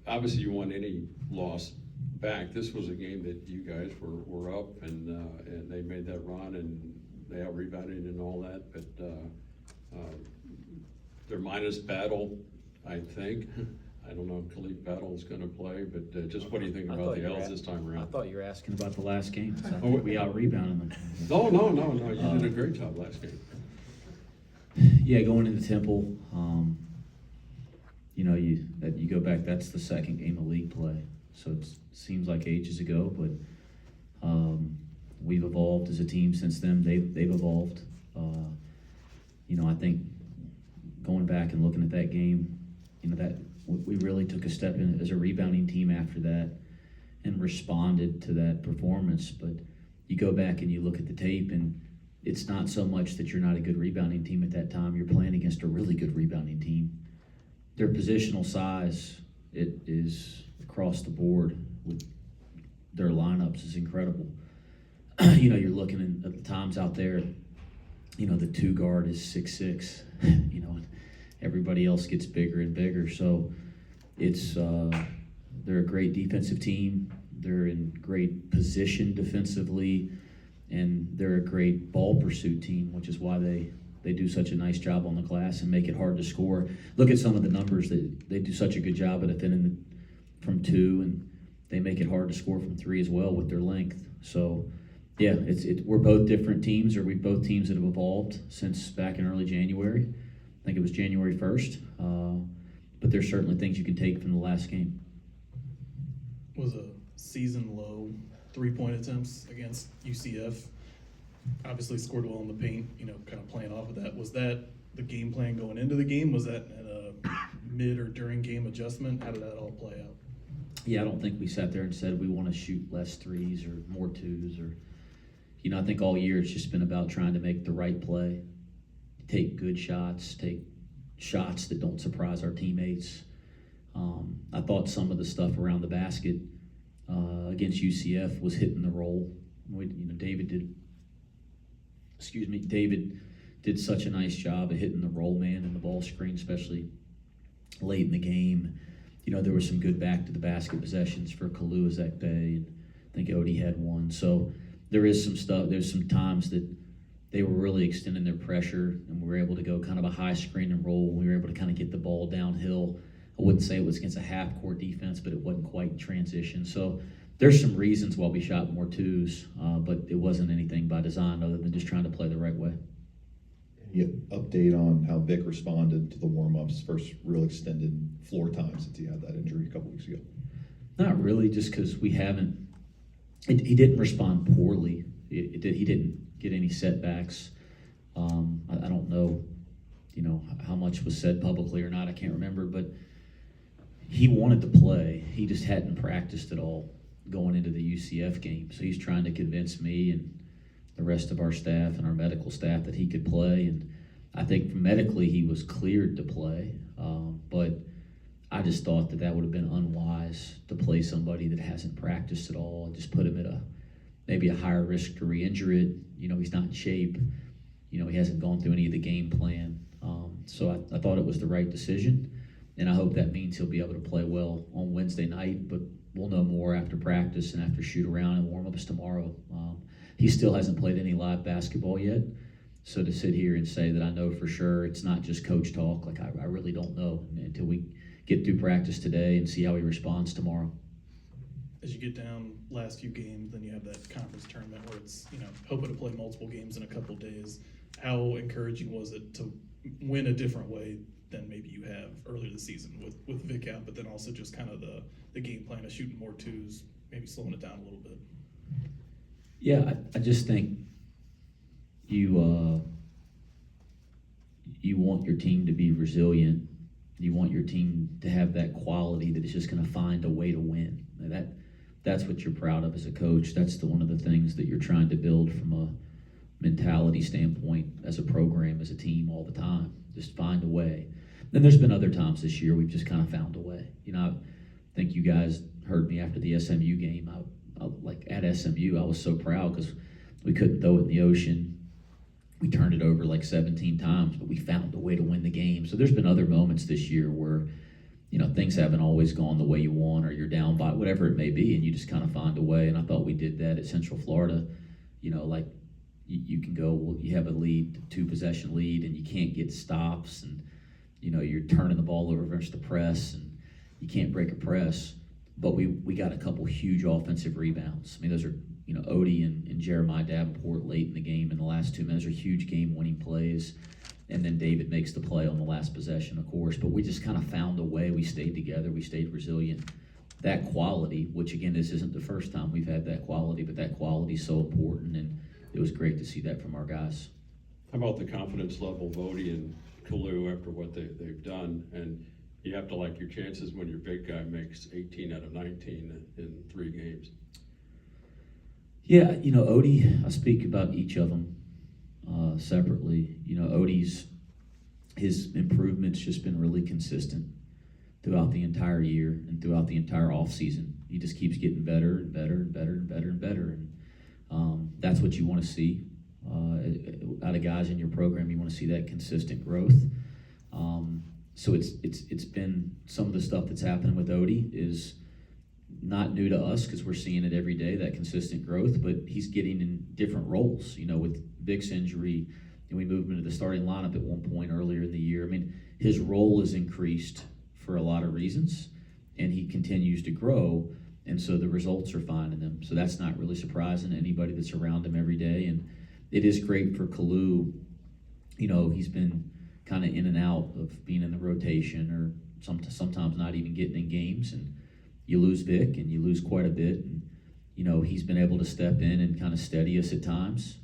obviously you want any loss back. This was a game that you guys were up and they made that run and they out-rebounded and all that, but they're minus Battle, I think. I don't know if Khalif Battle is going to play, but just what do you think about the L's this time around? I thought you were asking about the last game. So Oh, we out-rebounded them. No, you did a great job last game. Yeah, going into Temple, you know, you go back, that's the second game of league play. So it seems like ages ago, but we've evolved as a team since then. They've evolved. You know, I think going back and looking at that game, you know, that we really took a step in as a rebounding team after that and responded to that performance. But you go back and you look at the tape, and it's not so much that you're not a good rebounding team at that time. You're playing against a really good rebounding team. Their positional size, it is across the board with their lineups is incredible. You know, you're looking at the times out there, you know, the 2 guard is 6'6", you know, and everybody else gets bigger and bigger. So it's, they're a great defensive team. They're in great position defensively, and they're a great ball pursuit team, which is why they do such a nice job on the glass and make it hard to score. Look at some of the numbers. They do such a good job at defending from 2, and they make it hard to score from 3 as well with their length. So, yeah, we're both different teams, or we both teams that have evolved since back in early January. I think it was January 1st. But there's certainly things you can take from the last game. Was a season low 3-point attempts against UCF. Obviously scored well in the paint, you know, kind of playing off of that. Was that the game plan going into the game? Was that a mid or during game adjustment? How did that all play out? Yeah, I don't think we sat there and said we want to shoot less 3s or more 2s, or, you know, I think all year it's just been about trying to make the right play, take good shots, take shots that don't surprise our teammates. I thought some of the stuff around the basket against UCF was hitting the roll. David did such a nice job of hitting the roll man and the ball screen, especially late in the game. You know, there were some good back to the basket possessions for Kalu that day, and I think Odie had one. So there is some stuff. There's some times that they were really extending their pressure, and we were able to go kind of a high screen and roll. We were able to kind of get the ball downhill. I wouldn't say it was against a half-court defense, but it wasn't quite in transition. So there's some reasons why we shot more 2s, but it wasn't anything by design other than just trying to play the right way. Any update on how Vic responded to the warm-ups, first real extended floor time since he had that injury a couple weeks ago? Not really, just because we haven't. He didn't respond poorly. He didn't get any setbacks. I don't know, you know, how much was said publicly or not. I can't remember, but he wanted to play. He just hadn't practiced at all going into the UCF game. So he's trying to convince me and the rest of our staff and our medical staff that he could play. And I think medically he was cleared to play, but I just thought that would have been unwise to play somebody that hasn't practiced at all and just put him at maybe a higher risk to re-injure it. You know, he's not in shape. You know, he hasn't gone through any of the game plan. So I thought it was the right decision, and I hope that means he'll be able to play well on Wednesday night, but we'll know more after practice and after shoot around and warm-ups tomorrow. He still hasn't played any live basketball yet, so to sit here and say that I know for sure, it's not just coach talk, like I really don't know until we get through practice today and see how he responds tomorrow. As you get down last few games, then you have that conference tournament where it's, you know, hoping to play multiple games in a couple of days. How encouraging was it to win a different way than maybe you have earlier this season with Vic out, but then also just kind of the game plan of shooting more 2s, maybe slowing it down a little bit? Yeah, I just think you want your team to be resilient. You want your team to have that quality that is just going to find a way to win. That's what you're proud of as a coach. That's one of the things that you're trying to build from a mentality standpoint as a program, as a team all the time. Just find a way. Then there's been other times this year we've just kind of found a way. You know, I think you guys heard me after the SMU game. Like at SMU, I was so proud because we couldn't throw it in the ocean. We turned it over like 17 times, but we found a way to win the game. So there's been other moments this year where, things haven't always gone the way you want, or you're down by whatever it may be, and you just kind of find a way. And I thought we did that at Central Florida. Like you can go, well, you have a lead, 2-possession lead, and you can't get stops, and you're turning the ball over versus the press, and you can't break a press. But we got a couple huge offensive rebounds. I mean, those are Odie and Jeremiah Davenport late in the game in the last 2 minutes are huge game-winning plays. And then David makes the play on the last possession, of course. But we just kind of found a way. We stayed together. We stayed resilient. That quality, which, again, this isn't the first time we've had that quality, but that quality is so important, and it was great to see that from our guys. How about the confidence level of Odie and Kalu after what they've done? And you have to like your chances when your big guy makes 18 out of 19 in 3 games. Yeah, Odie, I speak about each of them separately. Odie's, his improvement's just been really consistent throughout the entire year and throughout the entire offseason. He just keeps getting better and better and better and better and better. And that's what you want to see out of guys in your program. You want to see that consistent growth. So it's been some of the stuff that's happening with Odie is not new to us because we're seeing it every day, that consistent growth, but he's getting in different roles. With Vic's injury, and we moved him into the starting lineup at one point earlier in the year. I mean, his role is increased for a lot of reasons, and he continues to grow, and so the results are finding him. So that's not really surprising to anybody that's around him every day. And it is great for Kalu. He's been kind of in and out of being in the rotation, or sometimes not even getting in games, and you lose Vic, and you lose quite a bit. And he's been able to step in and kind of steady us at times.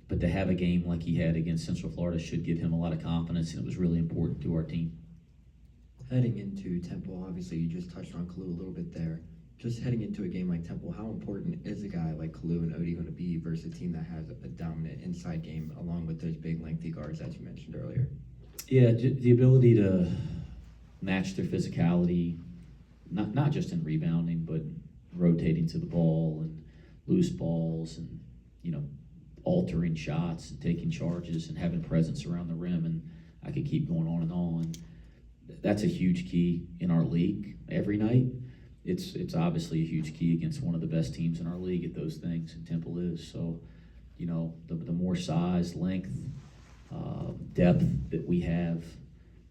But to have a game like he had against Central Florida should give him a lot of confidence, and it was really important to our team. Heading into Temple, obviously you just touched on Kalu a little bit there. Just heading into a game like Temple, how important is a guy like Kalu and Odie going to be versus a team that has a dominant inside game along with those big lengthy guards that you mentioned earlier? Yeah, the ability to match their physicality, not just in rebounding, but rotating to the ball and loose balls and, altering shots and taking charges and having presence around the rim. And I could keep going on and on. That's a huge key in our league every night. It's obviously a huge key against one of the best teams in our league at those things, and Temple is. So, the more size, length, depth that we have,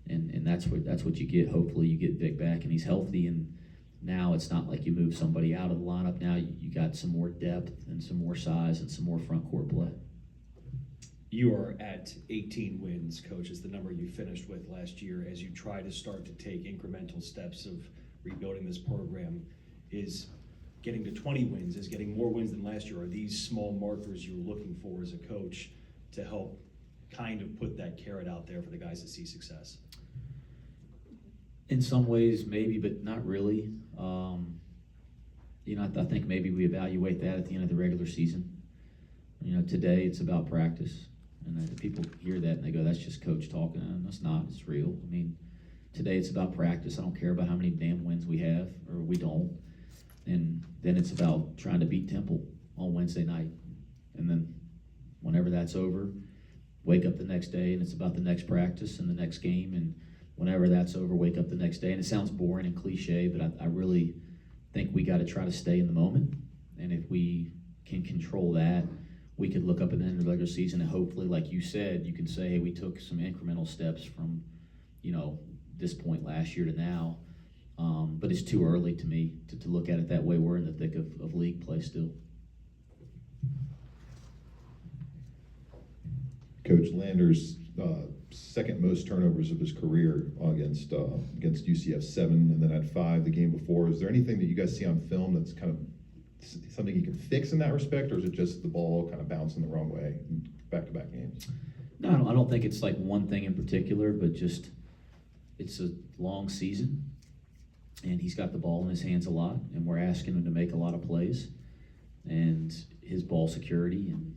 and that's what you get. Hopefully you get Vic back and he's healthy, and now it's not like you move somebody out of the lineup. Now you got some more depth and some more size and some more front court play. You are at 18 wins, Coach, is the number you finished with last year. As you try to start to take incremental steps of rebuilding this program, is getting to 20 wins, is getting more wins than last year? Are these small markers you're looking for as a coach to help kind of put that carrot out there for the guys to see success? In some ways, maybe, but not really. I think maybe we evaluate that at the end of the regular season. Today it's about practice, and people hear that and they go, "That's just coach talking." And that's not. It's real. I mean, today it's about practice. I don't care about how many damn wins we have or we don't. And then it's about trying to beat Temple on Wednesday night. And then whenever that's over, wake up the next day and it's about the next practice and the next game. And whenever that's over, wake up the next day. And it sounds boring and cliche, but I really think we got to try to stay in the moment. And if we can control that, we could look up at the end of the regular season and hopefully, like you said, you can say, hey, we took some incremental steps from, this point last year to now. But it's too early to me to look at it that way. We're in the thick of league play still. Coach Lander's second most turnovers of his career against UCF, 7, and then had 5 the game before. Is there anything that you guys see on film that's kind of something you can fix in that respect, or is it just the ball kind of bouncing the wrong way in back-to-back games? No, I don't think it's like one thing in particular, but just it's a long season, and he's got the ball in his hands a lot, and we're asking him to make a lot of plays. And his ball security and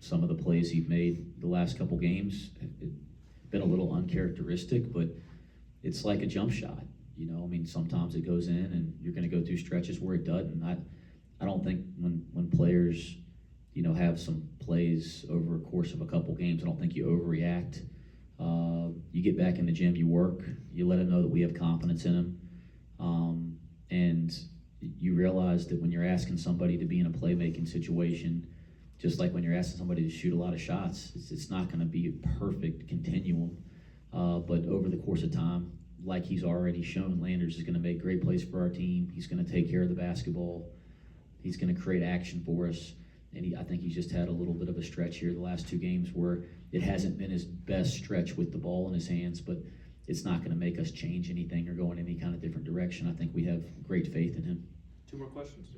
some of the plays he's made the last couple games have been a little uncharacteristic, but it's like a jump shot. Sometimes it goes in, and you're going to go through stretches where it doesn't. I don't think when players, have some plays over a course of a couple games, I don't think you overreact. You get back in the gym, you work, you let him know that we have confidence in him. And you realize that when you're asking somebody to be in a playmaking situation, just like when you're asking somebody to shoot a lot of shots, it's not going to be a perfect continuum. But over the course of time, like he's already shown, Landers is going to make great plays for our team. He's going to take care of the basketball. He's going to create action for us. And I think he's just had a little bit of a stretch here the last 2 games where it hasn't been his best stretch with the ball in his hands, but it's not going to make us change anything or go in any kind of different direction. I think we have great faith in him. 2 more questions.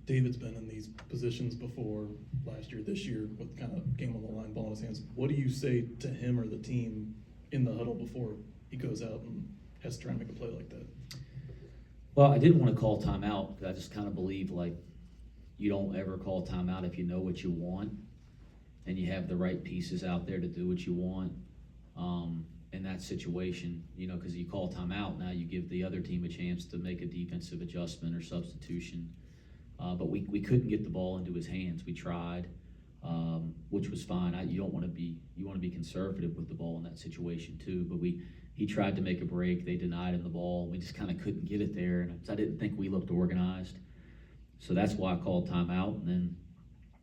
David's been in these positions before last year, this year, with kind of game on the line, ball in his hands. What do you say to him or the team in the huddle before he goes out and has to try and make a play like that? Well, I didn't want to call timeout because I just kind of believe like you don't ever call timeout if you know what you want and you have the right pieces out there to do what you want. In that situation, because you call timeout, now you give the other team a chance to make a defensive adjustment or substitution. But we couldn't get the ball into his hands. We tried, which was fine. You want to be conservative with the ball in that situation too. But he tried to make a break. They denied him the ball. We just kind of couldn't get it there, and I didn't think we looked organized. So that's why I called timeout. And then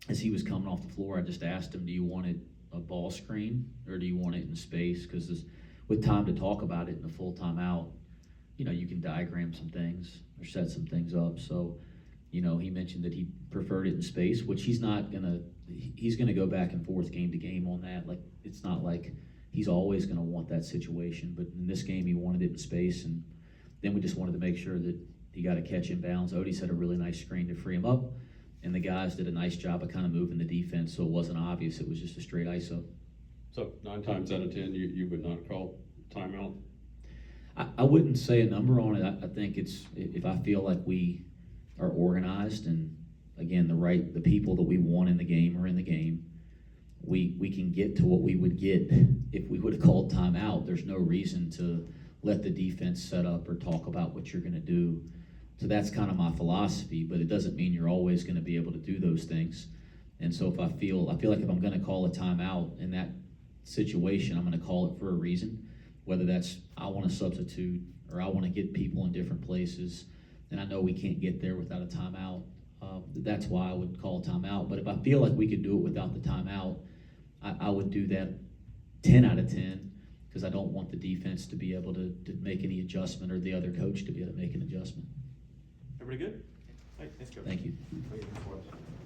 as he was coming off the floor, I just asked him, "Do you want it a ball screen or do you want it in space?" Because with time to talk about it in a full timeout, you can diagram some things or set some things up. So, he mentioned that he preferred it in space, which he's gonna go back and forth game to game on that. Like, it's not like he's always gonna want that situation, but in this game he wanted it in space, and then we just wanted to make sure that he got a catch in bounds. Odie's had a really nice screen to free him up, and the guys did a nice job of kind of moving the defense so it wasn't obvious. It was just a straight ISO. So 9 times out of 10, you would not call timeout? I wouldn't say a number on it. I think it's, if I feel like we are organized and, again, the people that we want in the game are in the game, we can get to what we would get if we would have called timeout. There's no reason to let the defense set up or talk about what you're going to do. So that's kind of my philosophy, but it doesn't mean you're always going to be able to do those things. And so if I feel like if I'm going to call a timeout in that situation, I'm going to call it for a reason. Whether that's I want to substitute or I want to get people in different places, and I know we can't get there without a timeout. That's why I would call a timeout. But if I feel like we could do it without the timeout, I would do that 10 out of 10 because I don't want the defense to be able to make any adjustment or the other coach to be able to make an adjustment. Everybody good? All right, thanks, Coach. Thank you. Waiting for us.